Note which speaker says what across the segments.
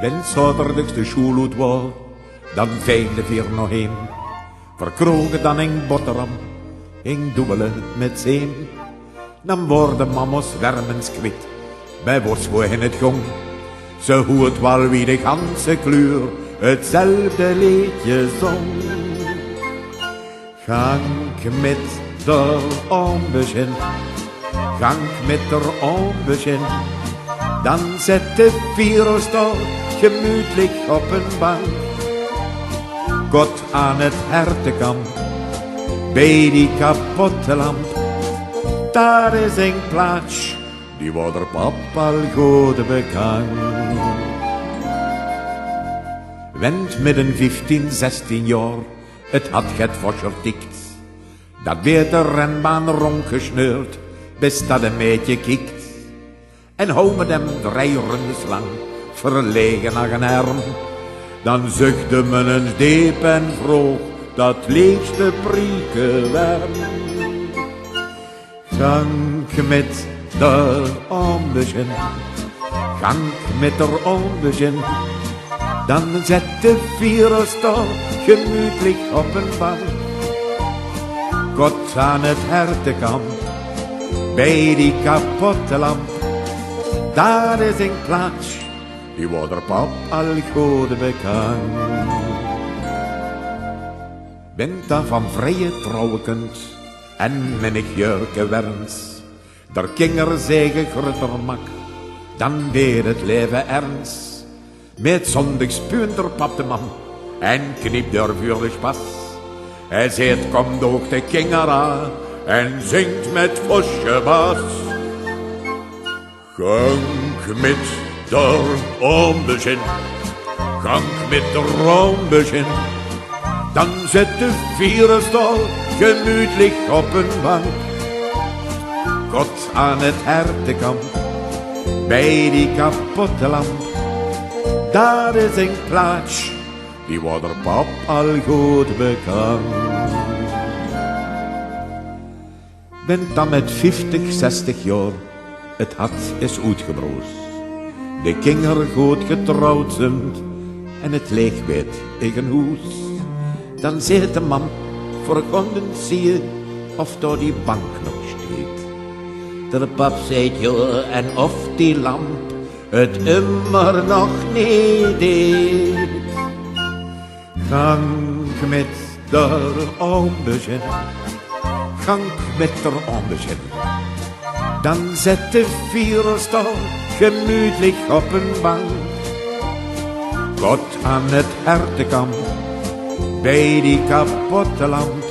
Speaker 1: Den zaterdagste school was, dan veegde vier nog heen. Verkrogen dan een boterham, een dubbele met zeem. Dan worden mamos wermens kwit, bij was voor hen het gong. Ze hoort wel wie de ganse kleur hetzelfde liedje zong. Gang met de onbegin, gang met de onbegin. Dan zet de vierostal gemütlich op een bank. God aan het hertenkamp, bij die kapotte lamp. Daar is een plaats, die wordt er pap al goed bekend. Wend met een 15, 16 jaar, het had het verschertikt. Dat weer de renbaan rondgesneurd, bis dat een meidje kikt. En hou met hem 3 rondes lang, verlegen naar een arm. Dan zuchtte men eens diep en vroeg, dat leegste prieke werm. Gang met de onbegin, gang met de onbegin. Dan zet de vierostal gemütlich op een bank. God aan het hertenkamp, bij die kapotte lamp. Daar is een plaats, die wordt er pap al goed bekend. Bent dan van vrije trouwekens en menig jurke werns. Der kinger zeggen gruttermak, dan weer het leven ernst. Met zondags punt er pap de man en knipt der vuurlijk pas. Hij zegt kom door de kinger aan en zingt met fosje bas. Gang met de onbegin, gang met de onbegin. Dan zet de vierenstal gemütlich op een bank. God aan het hertenkamp, bij die kapotte lamp. Daar is een plaats, die wordt er pap al goed bekend. Bent dan met 50, 60 jaar, het had is uitgebroos. De kinger goed getrouwd zijn en het leeg werd in huis. Dan zegt de man, voor konden zie je of door die bank nog steekt. De pap zegt joh, en of die lamp het immer nog niet deed. Gang met de onbegin, gang met de onbegin. Dan zet de vierostal gemütlich op een bank. God aan het hertenkamp, bij die kapotte lamp.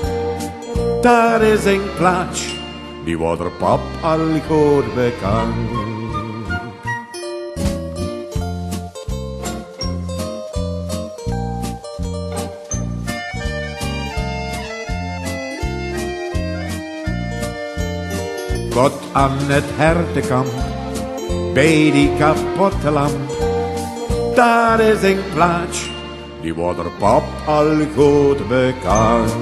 Speaker 1: Daar is een plaats, die wordt er pap al goed bekend. God aan het hertenkamp, bij die kapotte lamp. Daar is een plaats, die wordt er pap al goed bekend.